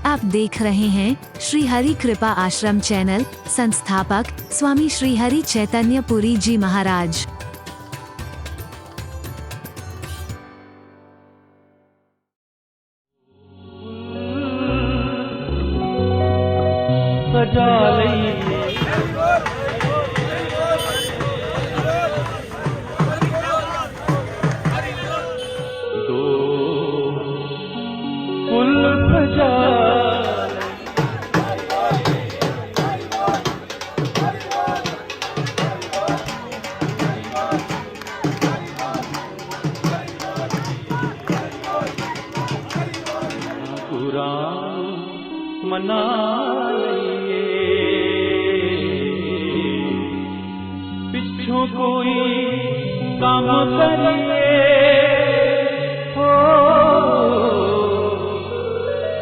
आप देख रहे हैं श्री हरि कृपा आश्रम चैनल। संस्थापक स्वामी श्री हरि चैतन्य पुरी जी महाराज। मना पिछों कोई काम करिए हो,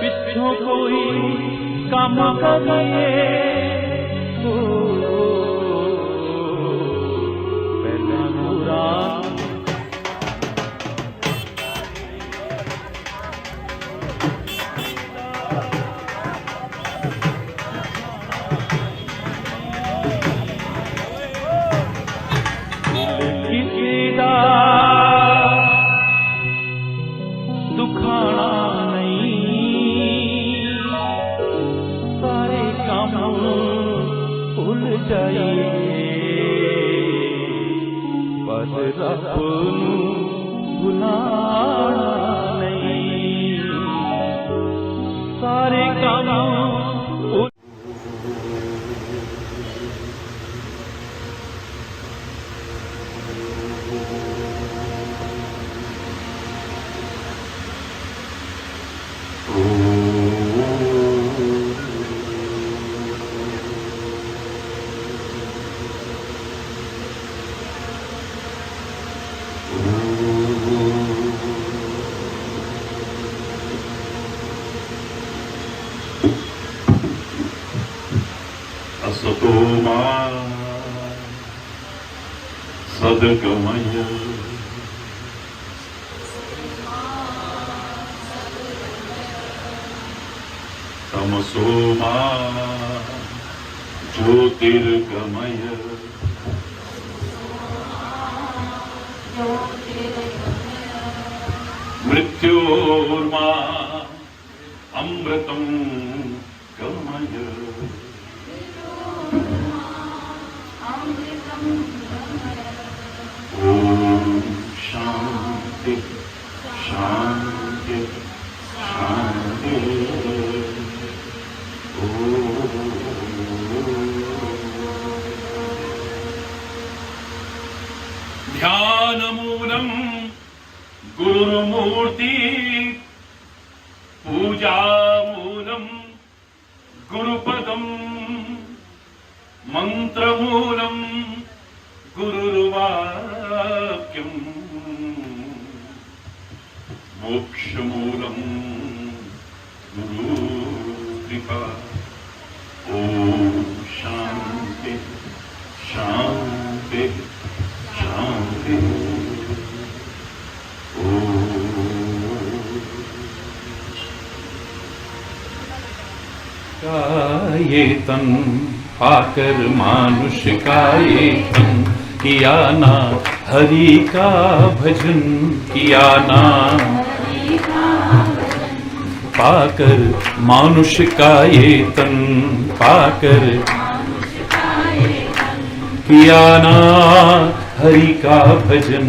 पिछों कोई काम करिए हो, पहला कुरान दुखाना नहीं, सारे काम भूल जाइए, बस रब नू भुलाना नहीं, सारे काम असतो मा सद्गमय तमसो मा ज्योतिर्गमय मृत्योर्मा अमृतं गमय। ओम शांति शांति शांति। ध्यानमूलं गुरुमूर्ति, पूजामूलं गुरुपदं, मंत्रमूलं गुरुर्वाक्यं, मोक्षमूलं गुरुकृपा। ओम शांति शांति शांति। ये तन पाकर मानुष का ये तन, किया ना हरि का भजन, किया ना पाकर मानुष का ये तन, पाकर किया ना हरि का भजन,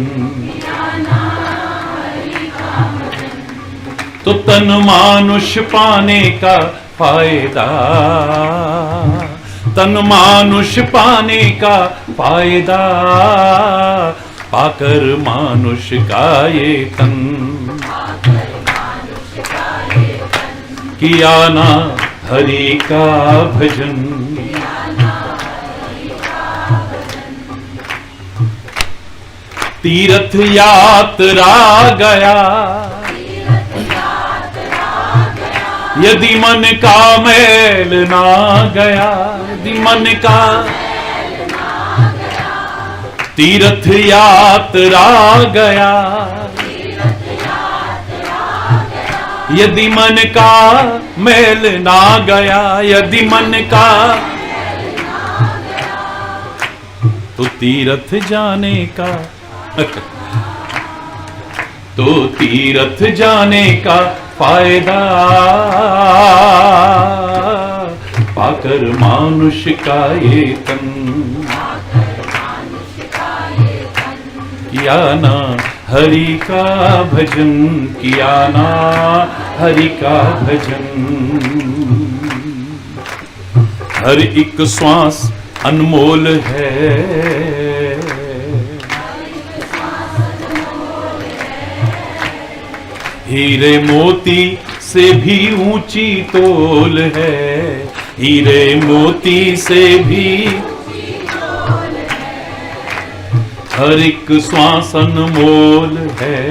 तो तन मानुष पाने का फायदा, तन मानुष पाने का फायदा, पाकर मानुष का ये तन, किया ना हरि का भजन। तीर्थ यात्रा गया, यदि मन का मैल ना गया, यदि मन का तीर्थ यात्रा गया, यदि मन का मैल ना गया, यदि मन का, तो तीर्थ जाने का तो तीर्थ जाने का फायदा, पाकर मानुष का ये तन, किया ना हरि का भजन, किया ना हरि का भजन। हर एक श्वास अनमोल है, हीरे मोती से भी ऊंची तोल है, हीरे मोती से भी, हर एक श्वास अनमोल है,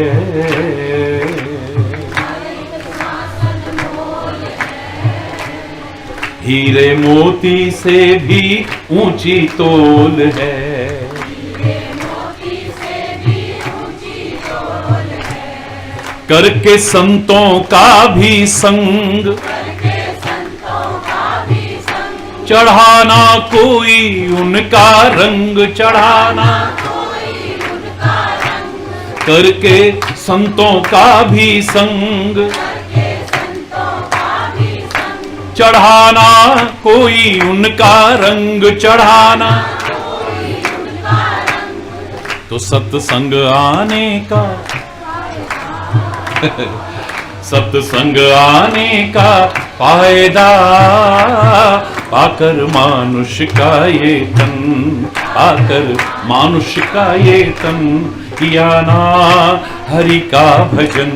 हीरे मोती से भी ऊंची तोल है, करके संतों का भी संग, चढ़ाना कोई उनका रंग, चढ़ाना करके संतों का भी संग, चढ़ाना कोई उनका रंग, चढ़ाना तो सत्संग आने का सत्संग आने का फायदा, पाकर मानुष का ये तन, पाकर मानुष का ये तन, किया ना हरि का भजन,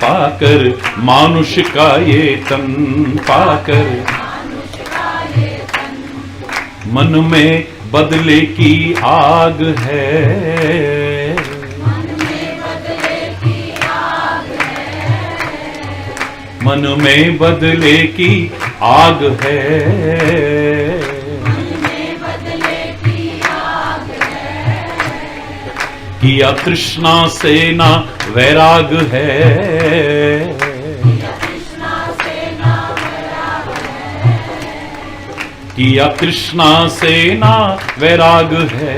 पाकर मानुष का ये तन, पाकर मन में बदले की आग है, मन में बदले की आग है, किया तृष्णा से ना वैराग है, किया तृष्णा से ना वैराग है,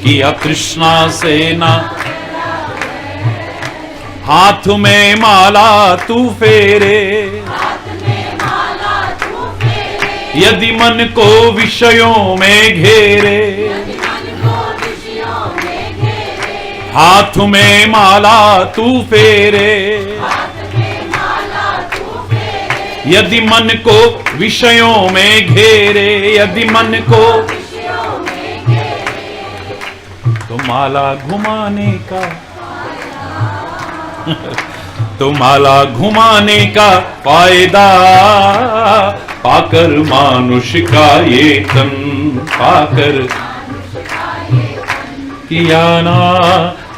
किया तृष्णा से ना, हाथ में माला तू फेरे, यदि मन को विषयों में घेरे, हाथ में माला तू फेरे, यदि मन को विषयों में घेरे, यदि मन को, तो माला घुमाने का तो माला घुमाने का फायदा, पाकर मानुष का ये तन, पाकर किया ना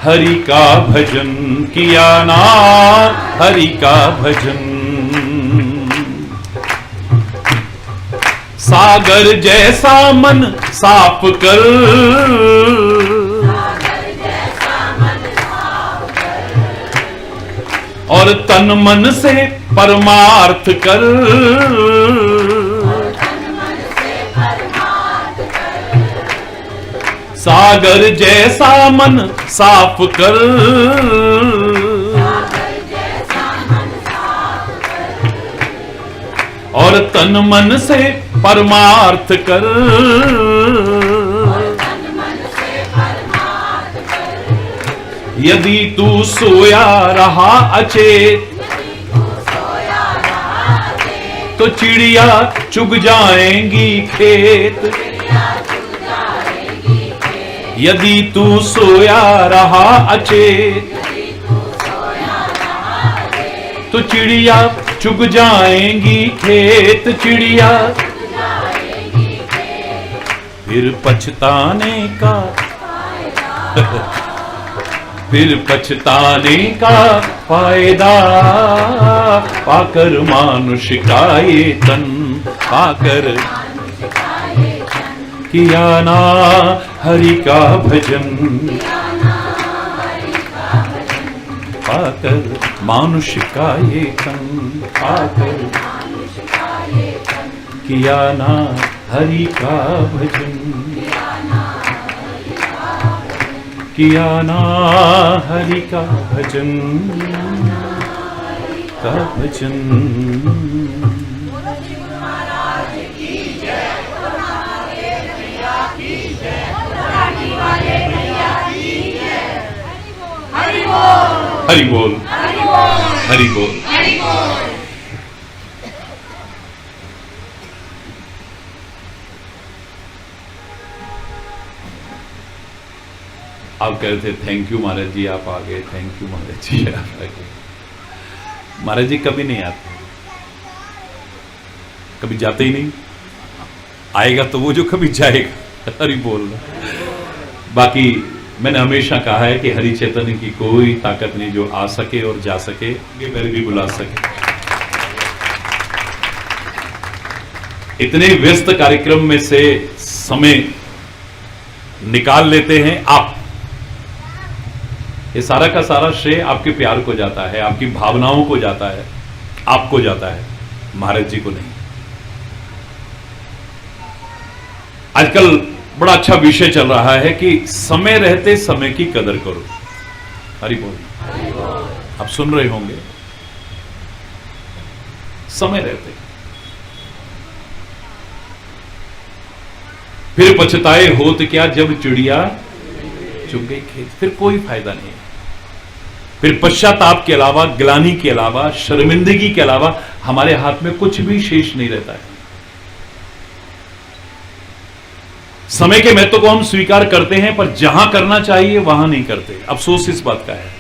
हरि का भजन, किया ना हरि का भजन। सागर जैसा मन साफ कर, और तन मन से परमार्थ कर, सागर जैसा मन साफ कर, और तन मन से परमार्थ कर, यदि तू सोया रहा अचेत, तो चिड़िया चुग जाएंगी खेत, यदि तू सोया रहा अचेत, तो चिड़िया चुग जाएंगी खेत, चिड़िया फिर पछताने का फिर पछताने का फायदा, पाकर मानुष का ये तन, पाकर किया ना हरि का भजन, आकर मानुष का ये तन, आकर किया ना हरि का भजन, किया ना हरि का भजन, का भजन। हरि बोल, हरि बोल। आप कह रहे थे थैंक यू महाराज जी आप आ गए, थैंक यू महाराज जी आप आ गए। महाराज जी कभी नहीं आते, कभी जाते ही नहीं, आएगा तो वो जो कभी जाएगा। हरि बोल। बाकी मैंने हमेशा कहा है कि हरि चैतन्य की कोई ताकत नहीं जो आ सके और जा सके, ये पहले भी बुला सके। इतने व्यस्त कार्यक्रम में से समय निकाल लेते हैं आप। ये सारा का सारा श्रेय आपके प्यार को जाता है, आपकी भावनाओं को जाता है, आपको जाता है, महाराज जी को नहीं। आजकल बड़ा अच्छा विषय चल रहा है कि समय रहते समय की कदर करो। हरि बोल। आप सुन रहे होंगे, समय रहते फिर पछताए होत क्या जब चिड़िया चुग गई खेत, फिर कोई फायदा नहीं। फिर पश्चाताप के अलावा, ग्लानि के अलावा, शर्मिंदगी के अलावा हमारे हाथ में कुछ भी शेष नहीं रहता है। समय के महत्व को हम स्वीकार करते हैं, पर जहां करना चाहिए वहां नहीं करते। अफसोस इस बात का है।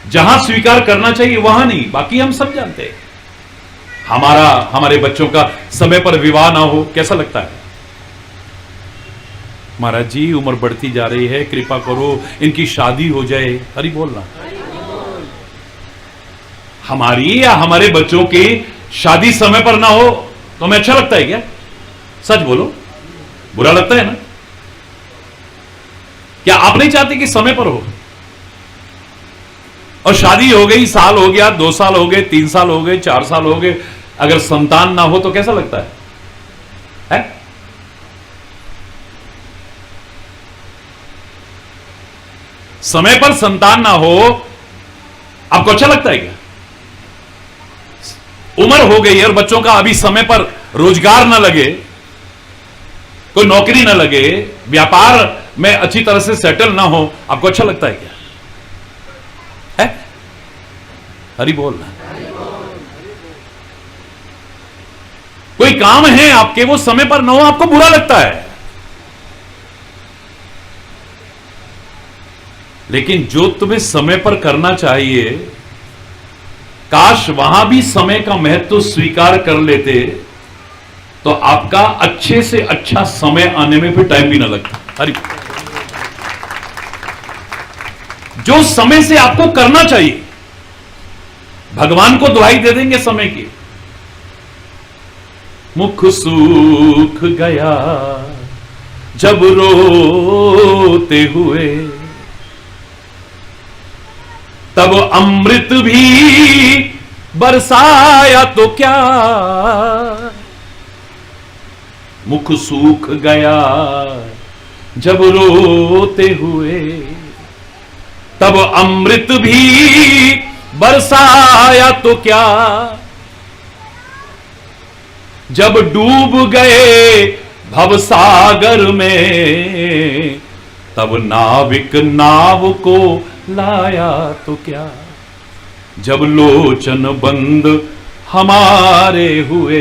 जहां स्वीकार करना चाहिए वहां नहीं, बाकी हम सब जानते हैं। हमारे बच्चों का समय पर विवाह ना हो कैसा लगता है? महाराज जी उम्र बढ़ती जा रही है, कृपा करो इनकी शादी हो जाए। हरि बोलना। हमारी या हमारे बच्चों की शादी समय पर ना हो तो हमें अच्छा लगता है क्या? सच बोलो, बुरा लगता है ना? क्या आप नहीं चाहते कि समय पर हो? और शादी हो गई, साल हो गया, 2 साल हो गए, 3 साल हो गए, 4 साल हो गए, अगर संतान ना हो तो कैसा लगता है? समय पर संतान ना हो आपको अच्छा लगता है क्या? उम्र हो गई है और बच्चों का अभी समय पर रोजगार ना लगे, कोई नौकरी ना लगे, व्यापार में अच्छी तरह से सेटल ना हो, आपको अच्छा लगता है क्या? है? हरि बोल। कोई काम है आपके, वो समय पर ना हो, आपको बुरा लगता है। लेकिन जो तुम्हें समय पर करना चाहिए, काश वहां भी समय का महत्व स्वीकार कर लेते तो आपका अच्छे से अच्छा समय आने में फिर टाइम भी ना लगता। अरे जो समय से आपको करना चाहिए, भगवान को दुहाई दे देंगे समय की। मुख सूख गया जब रोते हुए, तब अमृत भी बरसाया तो क्या। मुख सूख गया जब रोते हुए, तब अमृत भी बरसाया तो क्या। जब डूब गए भवसागर में, तब नाविक नाव को लाया तो क्या। जब लोचन बंद हमारे हुए,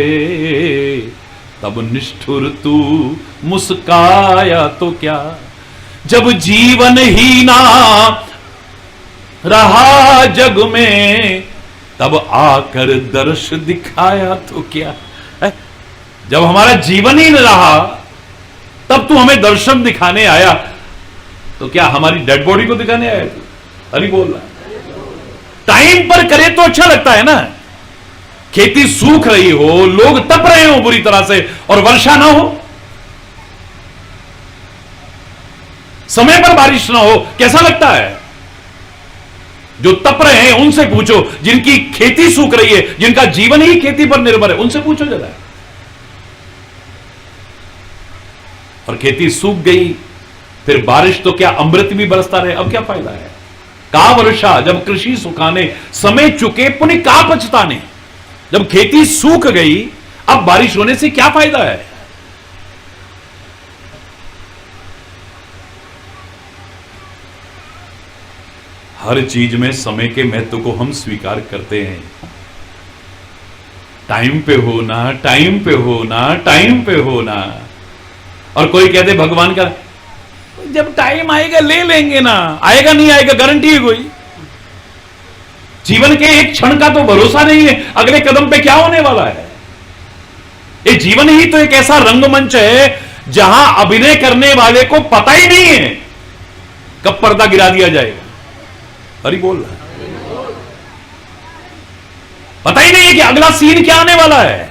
तब निष्ठुर तू मुस्काया तो क्या। जब जीवन ही ना रहा जग में, तब आकर दर्श दिखाया तो क्या। जब हमारा जीवन ही न रहा तब तू हमें दर्शन दिखाने आया, तो क्या हमारी डेड बॉडी को दिखाने आया तू? हरि बोल रहा। टाइम पर करे तो अच्छा लगता है ना। खेती सूख रही हो, लोग तप रहे हो बुरी तरह से, और वर्षा ना हो, समय पर बारिश ना हो कैसा लगता है? जो तप रहे हैं उनसे पूछो, जिनकी खेती सूख रही है, जिनका जीवन ही खेती पर निर्भर है, उनसे पूछो जरा। और खेती सूख गई, फिर बारिश तो क्या अमृत भी बरसता रहे, अब क्या फायदा है? का वर्षा जब कृषि सुखाने, समय चुके पुण्य का पछताने। जब खेती सूख गई, अब बारिश होने से क्या फायदा है? हर चीज में समय के महत्व को हम स्वीकार करते हैं। टाइम पे होना, टाइम पे होना, टाइम पे होना। और कोई कहते भगवान का जब टाइम आएगा ले लेंगे ना, आएगा नहीं आएगा गारंटी है कोई? जीवन के एक क्षण का तो भरोसा नहीं है, अगले कदम पे क्या होने वाला है। ये जीवन ही तो एक ऐसा रंगमंच है जहां अभिनय करने वाले को पता ही नहीं है कब पर्दा गिरा दिया जाएगा। हरि बोल रहा है, पता ही नहीं है कि अगला सीन क्या आने वाला है।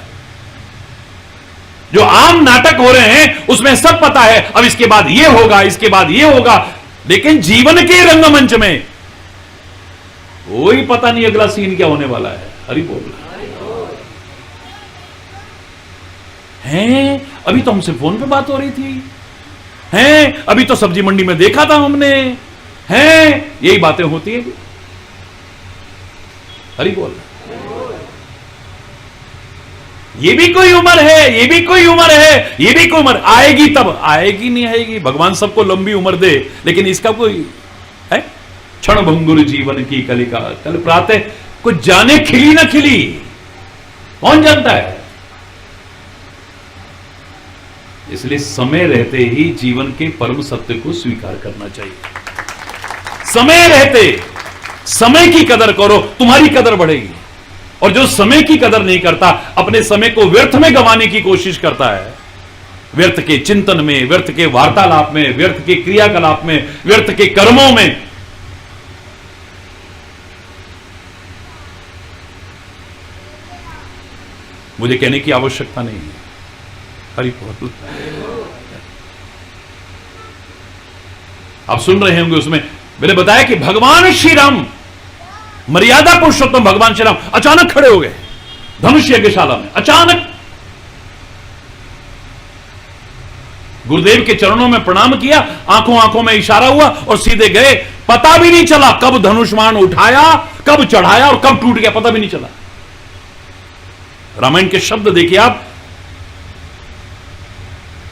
जो आम नाटक हो रहे हैं उसमें सब पता है, अब इसके बाद ये होगा, इसके बाद ये होगा, लेकिन जीवन के रंगमंच में कोई पता नहीं अगला सीन क्या होने वाला है। हरि बोल हैं, अभी तो हमसे फोन पे बात हो रही थी, हैं अभी तो सब्जी मंडी में देखा था हमने, हैं यही बातें होती है। हरि बोल, ये भी कोई उम्र है, ये भी कोई उम्र है, ये भी कोई उम्र आएगी, तब आएगी नहीं आएगी। भगवान सबको लंबी उम्र दे, लेकिन इसका कोई है? क्षण भंगुर जीवन की कलिका, कल प्रातः कुछ जाने खिली ना खिली, कौन जानता है? इसलिए समय रहते ही जीवन के परम सत्य को स्वीकार करना चाहिए। समय रहते समय की कदर करो, तुम्हारी कदर बढ़ेगी। और जो समय की कदर नहीं करता, अपने समय को व्यर्थ में गंवाने की कोशिश करता है, व्यर्थ के चिंतन में, व्यर्थ के वार्तालाप में, व्यर्थ के क्रियाकलाप में, व्यर्थ के कर्मों में, मुझे कहने की आवश्यकता नहीं है। हरि बोल, आप सुन रहे होंगे उसमें मैंने बताया कि भगवान श्री राम, मर्यादा पुरुषोत्तम भगवान श्री राम अचानक खड़े हो गए धनुष यज्ञशाला में। अचानक गुरुदेव के चरणों में प्रणाम किया, आंखों आंखों में इशारा हुआ और सीधे गए। पता भी नहीं चला कब धनुष्मान उठाया, कब चढ़ाया और कब टूट गया, पता भी नहीं चला। रामायण के शब्द देखिए आप,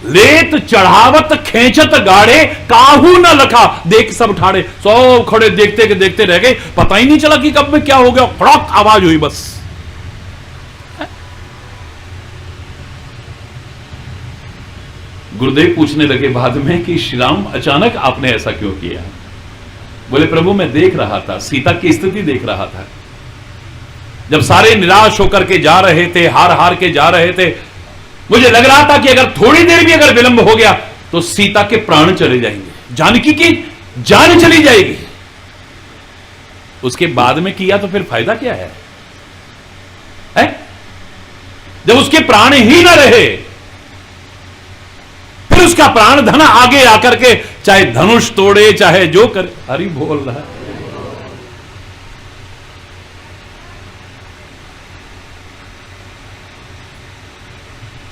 लेत चढ़ावत खेचत गाड़े काहू न लखा, देख सब ठाड़े, सब खड़े देखते के देखते रह गए, पता ही नहीं चला कि कब में क्या हो गया, फड़क आवाज हुई बस। गुरुदेव पूछने लगे बाद में कि श्री राम अचानक आपने ऐसा क्यों किया? बोले प्रभु मैं देख रहा था, सीता की स्थिति देख रहा था। जब सारे निराश होकर के जा रहे थे, हार हार के जा रहे थे, मुझे लग रहा था कि अगर थोड़ी देर भी अगर विलंब हो गया तो सीता के प्राण चले जाएंगे, जानकी की जान चली जाएगी। उसके बाद में किया तो फिर फायदा क्या है? जब उसके प्राण ही ना रहे, फिर उसका प्राण धन आगे आकर के चाहे धनुष तोड़े चाहे जो करे। हरि बोल रहा है।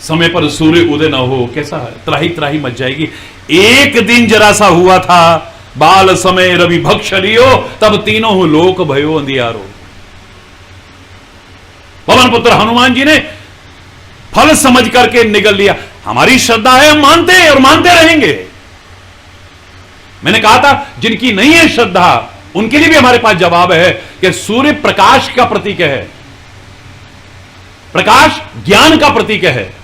समय पर सूर्य उदय ना हो, कैसा है? त्राही त्राही मच जाएगी। एक दिन जरा सा हुआ था, बाल समय रवि भक्ष लियो, तब तीनों लोक भयो अंधियारो। पवन पुत्र हनुमान जी ने फल समझ करके निगल लिया। हमारी श्रद्धा है, हम मानते हैं और मानते रहेंगे। मैंने कहा था जिनकी नहीं है श्रद्धा उनके लिए भी हमारे पास जवाब है कि सूर्य प्रकाश का प्रतीक है, प्रकाश ज्ञान का प्रतीक है।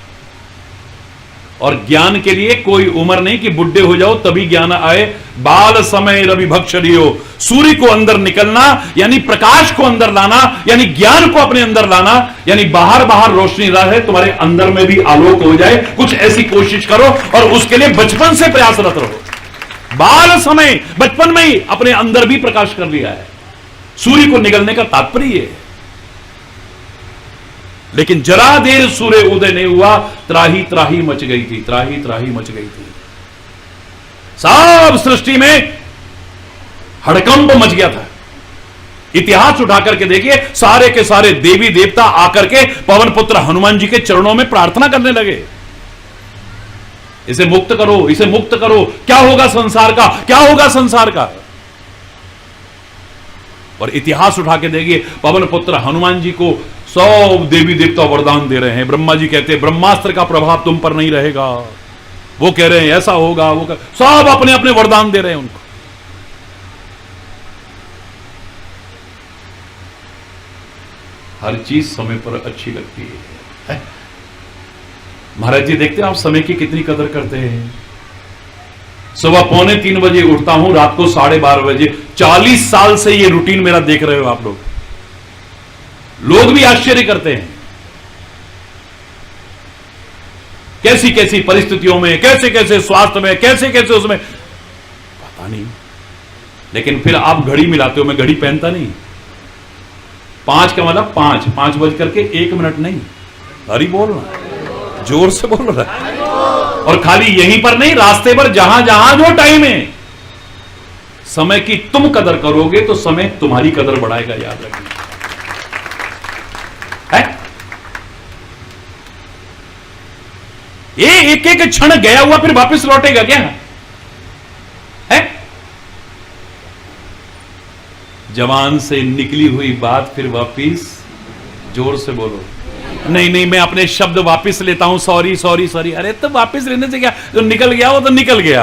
और ज्ञान के लिए कोई उम्र नहीं कि बुढ़े हो जाओ तभी ज्ञान आए। बाल समय रवि भक्ष लियो, सूर्य को अंदर निकलना यानी प्रकाश को अंदर लाना, यानी ज्ञान को अपने अंदर लाना, यानी बाहर बाहर रोशनी रहे, तुम्हारे अंदर में भी आलोक हो जाए। कुछ ऐसी कोशिश करो और उसके लिए बचपन से प्रयासरत रहो। बाल समय, बचपन में ही अपने अंदर भी प्रकाश कर लिया है। सूर्य को निकलने का तात्पर्य है। लेकिन जरा देर सूर्य उदय नहीं हुआ, त्राही त्राही मच गई थी, त्राही त्राही मच गई थी। सब सृष्टि में हड़कंप मच गया था। इतिहास उठा करके देखिए, सारे के सारे देवी देवता आकर के पवन पुत्र हनुमान जी के चरणों में प्रार्थना करने लगे, इसे मुक्त करो, इसे मुक्त करो, क्या होगा संसार का, क्या होगा संसार का। और इतिहास उठा के देखिए, पवन पुत्र हनुमान जी को सब देवी देवता वरदान दे रहे हैं। ब्रह्मा जी कहते हैं ब्रह्मास्त्र का प्रभाव तुम पर नहीं रहेगा, वो कह रहे हैं ऐसा होगा, वो सब अपने अपने वरदान दे रहे हैं उनको। हर चीज समय पर अच्छी लगती है। महाराज जी देखते हैं आप समय की कितनी कदर करते हैं। सुबह 2:45 बजे उठता हूं, रात को 12:30 बजे। 40 साल से ये रूटीन मेरा देख रहे हो आप लोग। लोग भी आश्चर्य करते हैं, कैसी कैसी परिस्थितियों में, कैसे कैसे स्वास्थ्य में, कैसे कैसे उसमें, पता नहीं। लेकिन फिर आप घड़ी मिलाते हो, मैं घड़ी पहनता नहीं। 5 का मतलब 5 बज करके 1 मिनट नहीं। हरी बोल रहा, जोर से बोल रहा है। और खाली यहीं पर नहीं, रास्ते पर जहां जहां जो टाइम है, समय की तुम कदर करोगे तो समय तुम्हारी कदर बढ़ाएगा, याद रखना है। ये एक एक क्षण गया हुआ फिर वापस लौटेगा क्या है? जवान से निकली हुई बात फिर वापिस, जोर से बोलो। नहीं नहीं, मैं अपने शब्द वापस लेता हूं, सॉरी सॉरी सॉरी। अरे तो वापस लेने से क्या, जो निकल गया वो तो निकल गया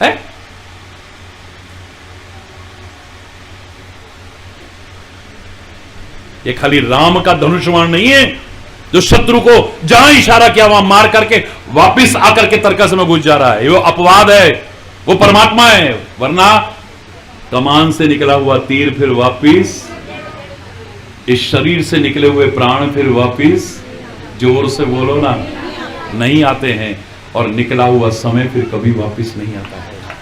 है। ये खाली राम का धनुष्यबाण नहीं है जो शत्रु को जहां इशारा किया वहां मार करके वापस आकर के तर्कस में घुस जा रहा है। वो अपवाद है, वो परमात्मा है। वरना कमान से निकला हुआ तीर फिर वापिस, इस शरीर से निकले हुए प्राण फिर वापिस, जोर से बोलो ना, नहीं आते हैं। और निकला हुआ समय फिर कभी वापिस नहीं आता है।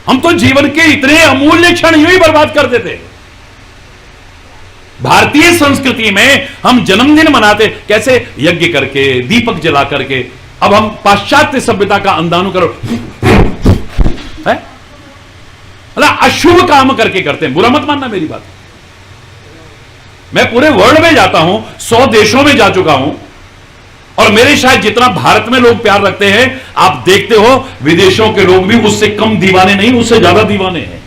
हम तो जीवन के इतने अमूल्य क्षण यूं ही बर्बाद कर देते। भारतीय संस्कृति में हम जन्मदिन मनाते कैसे, यज्ञ करके, दीपक जला करके। अब हम पाश्चात्य सभ्यता का अनुकरण है, मतलब अशुभ काम करके करते हैं। बुरा मत मानना मेरी बात। मैं पूरे वर्ल्ड में जाता हूं, 100 देशों में जा चुका हूं, और मेरे शायद जितना भारत में लोग प्यार रखते हैं, आप देखते हो विदेशों के लोग भी उससे कम दीवाने नहीं, उससे ज्यादा दीवाने हैं।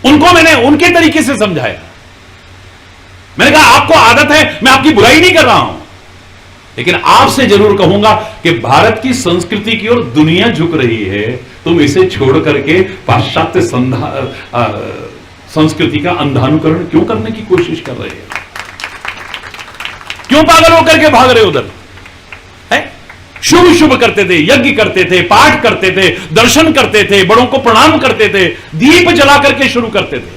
उनको मैंने उनके तरीके से समझाया। मैंने कहा आपको आदत है, मैं आपकी बुराई नहीं कर रहा हूं, लेकिन आपसे जरूर कहूंगा कि भारत की संस्कृति की ओर दुनिया झुक रही है, तुम इसे छोड़ करके पाश्चात्य संस्कृति का अंधानुकरण क्यों करने की कोशिश कर रहे हो? क्यों पागल होकर के भाग रहे हो उधर? है शुभ शुभ करते थे, यज्ञ करते थे, पाठ करते थे, दर्शन करते थे, बड़ों को प्रणाम करते थे, दीप जला करके शुरू करते थे।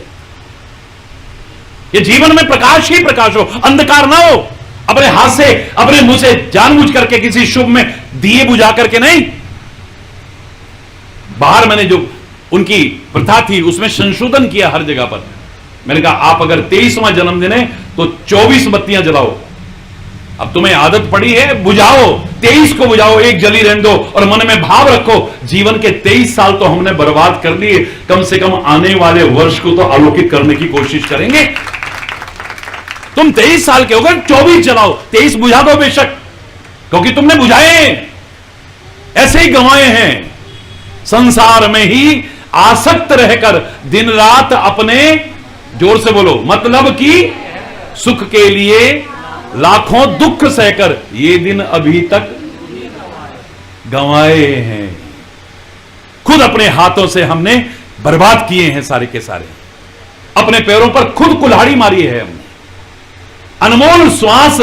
ये जीवन में प्रकाश ही प्रकाश हो, अंधकार ना हो। अपने हाथ से, अपने मुंह से जानबूझ करके किसी शुभ में दिए बुझा करके नहीं। बाहर मैंने जो उनकी प्रथा थी उसमें संशोधन किया हर जगह पर। मैंने कहा आप अगर 23वां जन्मदिन है तो 24 बत्तियां जलाओ। अब तुम्हें आदत पड़ी है, बुझाओ, 23 को बुझाओ, एक जली रहने दो और मन में भाव रखो जीवन के 23 साल तो हमने बर्बाद कर लिए, कम से कम आने वाले वर्ष को तो आलोकित करने की कोशिश करेंगे। तुम 23 साल के हो गए, 24 जलाओ, 23 बुझा दो बेशक, क्योंकि तुमने बुझाए, ऐसे ही गंवाए हैं। संसार में ही आसक्त रहकर दिन रात अपने, जोर से बोलो, मतलब की सुख के लिए लाखों दुख सहकर ये दिन अभी तक गंवाए हैं। खुद अपने हाथों से हमने बर्बाद किए हैं सारे के सारे। अपने पैरों पर खुद कुल्हाड़ी मारी है हमने। अनमोल श्वास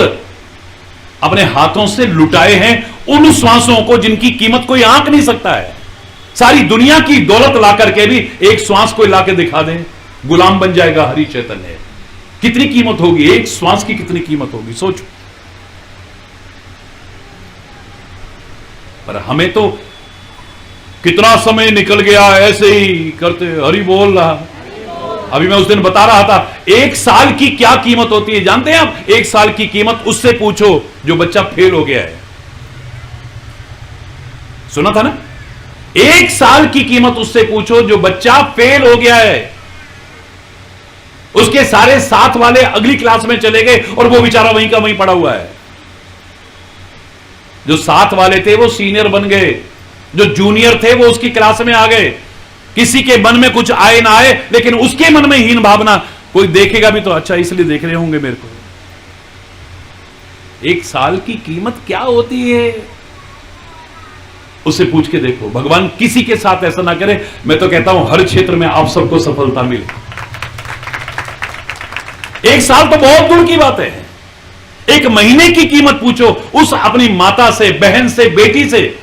अपने हाथों से लुटाए हैं, उन श्वासों को जिनकी कीमत कोई आंक नहीं सकता है। सारी दुनिया की दौलत ला करके भी एक श्वास को लाके दिखा दें, गुलाम बन जाएगा हरि चैतन्य। कितनी कीमत होगी, एक श्वास की कितनी कीमत होगी, सोचो। पर हमें तो कितना समय निकल गया ऐसे ही करते, हरि बोल रहा। अभी मैं उस दिन बता रहा था, एक साल की क्या कीमत होती है जानते हैं आप? एक साल की कीमत उससे पूछो जो बच्चा फेल हो गया है। सुना था ना? एक साल की कीमत उससे पूछो जो बच्चा फेल हो गया है। उसके सारे साथ वाले अगली क्लास में चले गए और वो बेचारा वहीं का वहीं पड़ा हुआ है। जो साथ वाले थे वो सीनियर बन गए, जो जूनियर थे वो उसकी क्लास में आ गए। किसी के मन में कुछ आए ना आए, लेकिन उसके मन में हीन भावना, कोई देखेगा भी तो अच्छा इसलिए देख रहे होंगे मेरे को। एक साल की कीमत क्या होती है उससे पूछ के देखो। भगवान किसी के साथ ऐसा ना करे। मैं तो कहता हूं हर क्षेत्र में आप सबको सफलता मिले। एक साल तो बहुत दूर की बात है। एक महीने की कीमत पूछो उस अपनी माता से, बहन से, बेटी से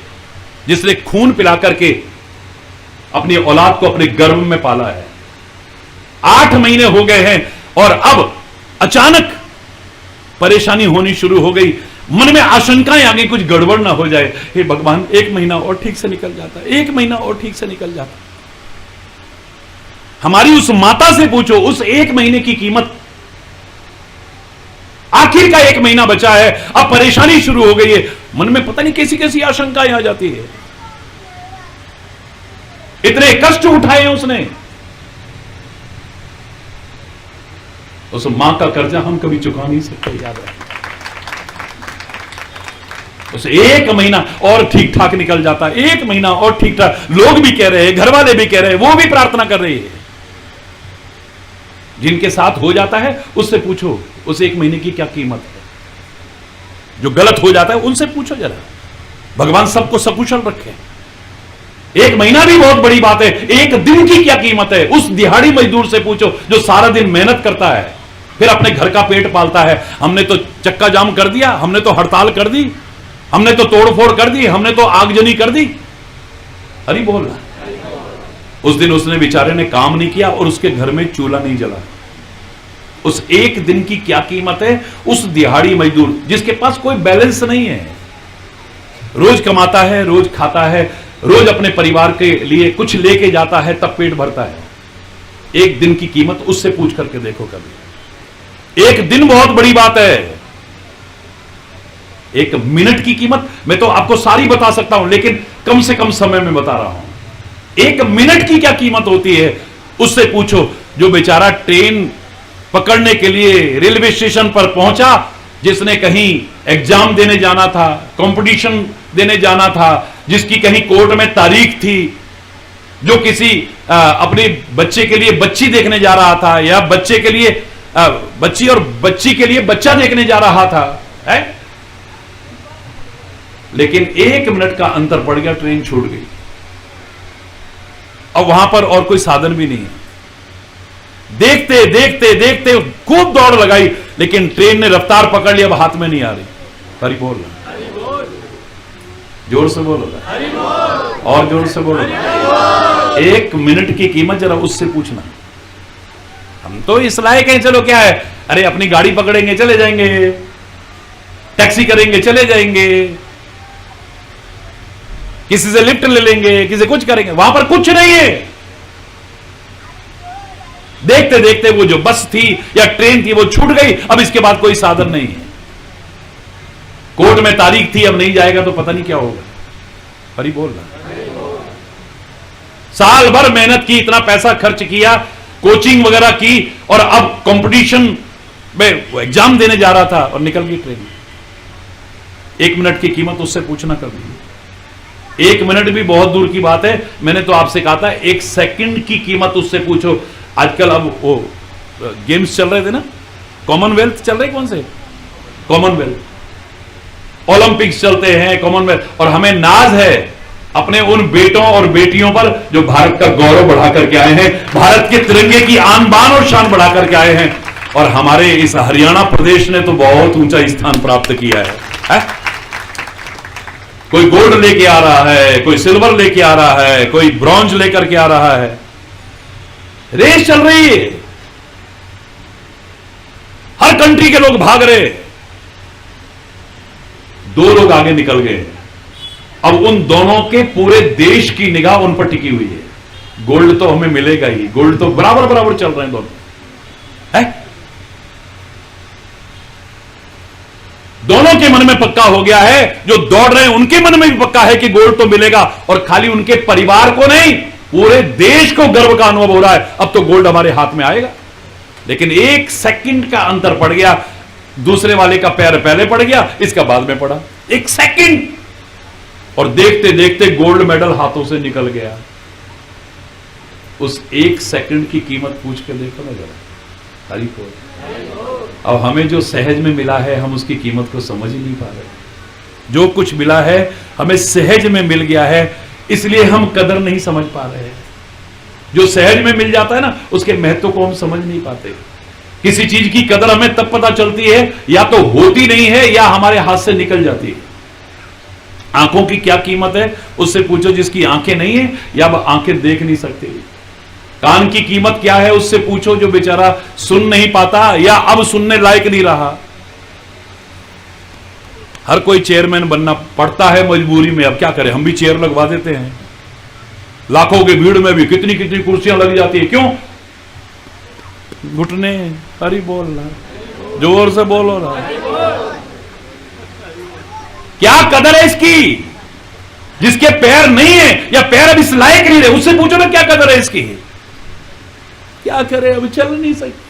जिसने खून पिला करके अपनी औलाद को अपने गर्भ में पाला है। 8 महीने हो गए हैं और अब अचानक परेशानी होनी शुरू हो गई। मन में आशंकाएं आ गई कुछ गड़बड़ ना हो जाए। हे भगवान, 1 महीना और ठीक से निकल जाता, 1 महीना और ठीक से निकल जाता। हमारी उस माता से पूछो उस 1 महीने की कीमत। आखिर का 1 महीना बचा है, अब परेशानी शुरू हो गई है। मन में पता नहीं कैसी कैसी आशंकाएं आ जाती है। इतने कष्ट उठाए हैं उसने। उस मां का कर्जा हम कभी चुका नहीं सकते, याद रखें। उस 1 महीना और ठीक ठाक निकल जाता, 1 महीना और ठीक ठाक। लोग भी कह रहे हैं, घर वाले भी कह रहे हैं, वो भी प्रार्थना कर रही है। जिनके साथ हो जाता है उससे पूछो उस 1 महीने की क्या कीमत है। जो गलत हो जाता है उनसे पूछो जरा। भगवान सबको सकुशल रखे। 1 महीना भी बहुत बड़ी बात है। 1 दिन की क्या कीमत है उस दिहाड़ी मजदूर से पूछो जो सारा दिन मेहनत करता है, फिर अपने घर का पेट पालता है। हमने तो चक्का जाम कर दिया, हमने तो हड़ताल कर दी, हमने तो तोड़फोड़ कर दी, हमने तो आगजनी कर दी। हरि बोल रहा। उस दिन उसने बेचारे ने काम नहीं किया और उसके घर में चूल्हा नहीं जला। उस 1 दिन की क्या कीमत है उस दिहाड़ी मजदूर जिसके पास कोई बैलेंस नहीं है। रोज कमाता है, रोज खाता है, रोज अपने परिवार के लिए कुछ लेके जाता है, तब पेट भरता है। 1 दिन की कीमत उससे पूछ करके देखो कभी। 1 दिन बहुत बड़ी बात है। 1 मिनट की कीमत मैं तो आपको सारी बता सकता हूं, लेकिन कम से कम समय में बता रहा हूं। 1 मिनट की क्या कीमत होती है उससे पूछो जो बेचारा ट्रेन पकड़ने के लिए रेलवे स्टेशन पर पहुंचा, जिसने कहीं एग्जाम देने जाना था, कंपटीशन देने जाना था, जिसकी कहीं कोर्ट में तारीख थी, जो किसी अपने बच्चे के लिए बच्ची देखने जा रहा था, या बच्चे के लिए बच्ची और बच्ची के लिए बच्चा देखने जा रहा था, है? लेकिन 1 मिनट का अंतर पड़ गया, ट्रेन छूट गई। अब वहां पर और कोई साधन भी नहीं है। देखते देखते देखते खूब दौड़ लगाई, लेकिन ट्रेन ने रफ्तार पकड़ लिया, अब हाथ में नहीं आ रही। हरि बोल, जोर से बोलो, और जोर से बोलो। 1 मिनट की कीमत जरा उससे पूछना। हम तो इस लायक हैं, चलो क्या है, अरे अपनी गाड़ी पकड़ेंगे चले जाएंगे, टैक्सी करेंगे चले जाएंगे, किसी से लिफ्ट ले लेंगे, किसी कुछ करेंगे। वहां पर कुछ नहीं है। देखते देखते वो जो बस थी या ट्रेन थी वो छूट गई, अब इसके बाद कोई साधन नहीं है। कोर्ट में तारीख थी, अब नहीं जाएगा तो पता नहीं क्या होगा। हरि बोल रहा। साल भर मेहनत की, इतना पैसा खर्च किया, कोचिंग वगैरह की, और अब कंपटीशन में एग्जाम देने जा रहा था और निकल गई ट्रेन। 1 मिनट की कीमत उससे पूछना कभी। 1 मिनट भी बहुत दूर की बात है। मैंने तो आपसे कहा था 1 सेकंड की कीमत उससे पूछो। आजकल अब वो गेम्स चल रहे थे ना, कॉमनवेल्थ चल रहे, कौन से कॉमनवेल्थ, ओलंपिक्स चलते हैं, कॉमनवेल्थ, और हमें नाज है अपने उन बेटों और बेटियों पर जो भारत का गौरव बढ़ा करके आए हैं, भारत के तिरंगे की आन बान और शान बढ़ा करके आए हैं। और हमारे इस हरियाणा प्रदेश ने तो बहुत ऊंचा स्थान प्राप्त किया है? कोई गोल्ड लेके आ रहा है, कोई सिल्वर लेके आ रहा है, कोई ब्रॉन्ज लेकर के आ रहा है। रेस चल रही है, हर कंट्री के लोग भाग रहे। 2 लोग आगे निकल गए, अब उन दोनों के पूरे देश की निगाह उन पर टिकी हुई है। गोल्ड तो हमें मिलेगा ही, गोल्ड तो बराबर बराबर चल रहे हैं दोनों, है? दोनों के मन में पक्का हो गया है, जो दौड़ रहे हैं उनके मन में भी पक्का है कि गोल्ड तो मिलेगा, और खाली उनके परिवार को नहीं पूरे देश को गर्व का अनुभव हो रहा है अब तो गोल्ड हमारे हाथ में आएगा। लेकिन 1 सेकंड का अंतर पड़ गया, दूसरे वाले का पैर पहले पड़ गया, इसका बाद में पड़ा, 1 सेकंड, और देखते देखते गोल्ड मेडल हाथों से निकल गया। उस 1 सेकंड की कीमत पूछ के देखो ना जरा, हरी बोल। अब हमें जो सहज में मिला है हम उसकी कीमत को समझ ही नहीं पा रहे। जो कुछ मिला है हमें सहज में मिल गया है, इसलिए हम कदर नहीं समझ पा रहे हैं। जो सहज में मिल जाता है ना उसके महत्व को हम समझ नहीं पाते। किसी चीज की कदर हमें तब पता चलती है या तो होती नहीं है या हमारे हाथ से निकल जाती है। आंखों की क्या कीमत है उससे पूछो जिसकी आंखें नहीं है या वह आंखें देख नहीं सकती। कान की कीमत क्या है उससे पूछो जो बेचारा सुन नहीं पाता या अब सुनने लायक नहीं रहा। हर कोई चेयरमैन बनना पड़ता है मजबूरी में, अब क्या करें, हम भी चेयर लगवा देते हैं। लाखों की भीड़ में भी कितनी कितनी कुर्सियां लग जाती है, क्यों? घुटने, हरी बोल रहा, जोर से बोलो ना, क्या कदर है इसकी? जिसके पैर नहीं है या पैर अब इस लायक नहीं रहे उससे पूछो ना क्या कदर है इसकी। क्या करे, अब चल नहीं सकते।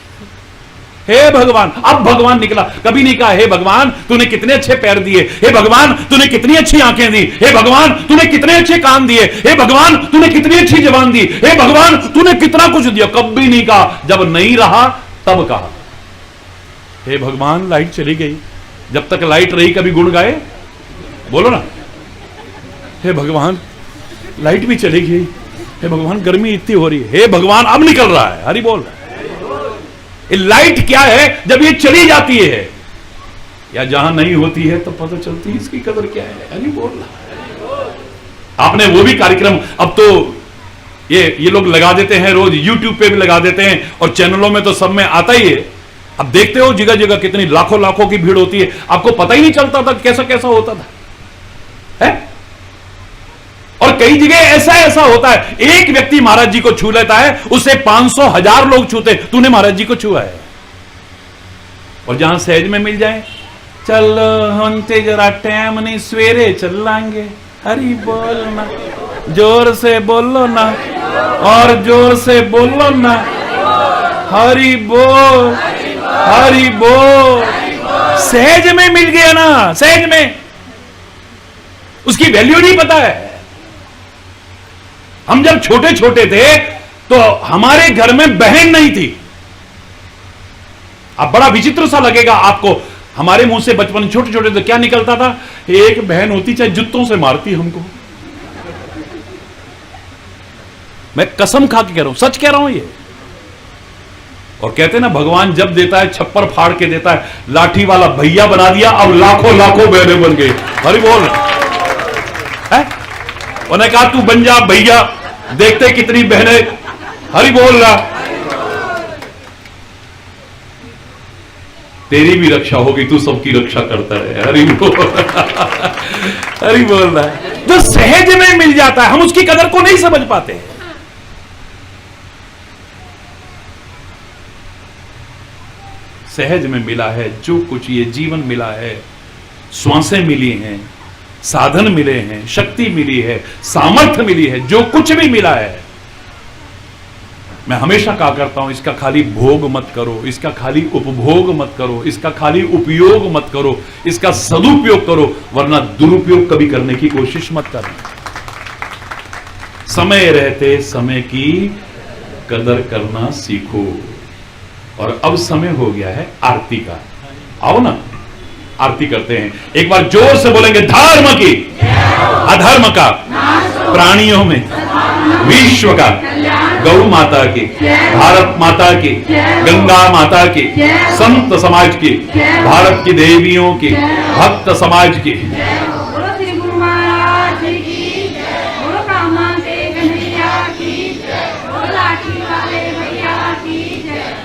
हे भगवान, अब भगवान निकला, कभी नहीं कहा हे भगवान तूने कितने अच्छे पैर दिए, हे भगवान तूने कितनी अच्छी आंखें दी, हे भगवान तूने कितने अच्छे कान दिए, हे भगवान तूने कितनी अच्छी जुबान दी, हे भगवान तूने कितना कुछ दिया। कभी नहीं कहा, जब नहीं रहा तब कहा हे भगवान लाइट चली गई। जब तक लाइट रही कभी गुण गाए? बोलो ना, हे भगवान लाइट भी चली गई, हे भगवान गर्मी इतनी हो रही है, हे भगवान अब निकल रहा है, हरी बोल। लाइट क्या है? जब ये चली जाती है या जहां नहीं होती है तो पता चलती है इसकी कदर क्या है, हरी बोल। आपने वो भी कार्यक्रम अब तो ये लोग लगा देते हैं, रोज यूट्यूब पे भी लगा देते हैं और चैनलों में तो सब में आता ही है। अब देखते हो जगह जगह कितनी लाखों लाखों की भीड़ होती है, आपको पता ही नहीं चलता था कैसा कैसा होता था है? और कई जगह ऐसा ऐसा होता है, एक व्यक्ति महाराज जी को छू लेता है उसे 500,000 लोग छूते, तूने महाराज जी को छुआ है। और जहां सहज में मिल जाए, चल हम ते जरा टाइम नहीं सवेरे चल लाएंगे, हरी बोल ना, जोर से बोलो ना, और जोर से बोलो ना, हरी बोल, हरी बोल। सहज में मिल गया ना, सहज में, उसकी वैल्यू नहीं पता है। हम जब छोटे छोटे थे तो हमारे घर में बहन नहीं थी। अब बड़ा विचित्र सा लगेगा आपको, हमारे मुंह से बचपन छोटे छोटे तो क्या निकलता था, एक बहन होती चाहे जूतों से मारती हमको। मैं कसम खा के कह रहा हूं, सच कह रहा हूं ये। और कहते ना भगवान जब देता है छप्पर फाड़ के देता है, लाठी वाला भैया बना दिया, अब लाखों लाखों बहने बन गए, हरी बोल है। उन्होंने कहा तू बन जा भैया, देखते कितनी बहनें, हरी बोल रहा, तेरी भी रक्षा होगी, तू सबकी रक्षा करता है, हरी बोल, हरी बोल रहा है। जो सहज में मिल जाता है हम उसकी कदर को नहीं समझ पाते। सहज में मिला है जो कुछ ये जीवन मिला है, श्वासें मिली हैं, साधन मिले हैं, शक्ति मिली है, सामर्थ्य मिली है, जो कुछ भी मिला है, मैं हमेशा कहा करता हूं इसका खाली भोग मत करो, इसका खाली उपभोग मत करो, इसका खाली उपयोग मत करो, इसका सदुपयोग करो, वरना दुरुपयोग कभी करने की कोशिश मत करना। समय रहते समय की कदर करना सीखो। और अब समय हो गया है आरती का, आओ ना आरती करते हैं। एक बार जोर से बोलेंगे, धर्म की अधर्म का प्राणियों में, विश्व का, गौ माता की, भारत माता की, गंगा माता की, संत समाज की, भारत की देवियों की, भक्त समाज की।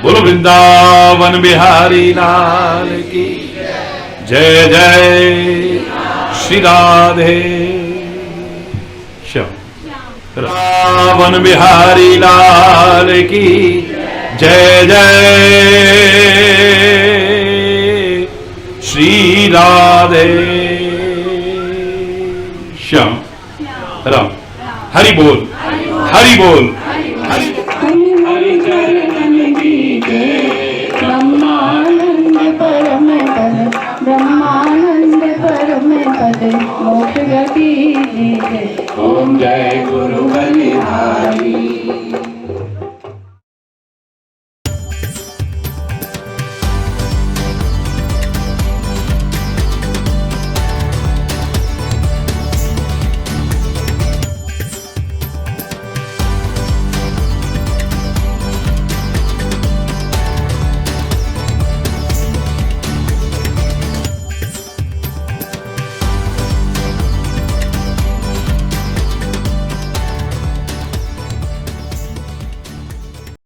बोलो वृंदावन बिहारी लाल की जय जय श्री राधे श्याम। वृंदावन बिहारी लाल की जय जय श्री राधे श्याम राम। हरि बोल, हरि बोल।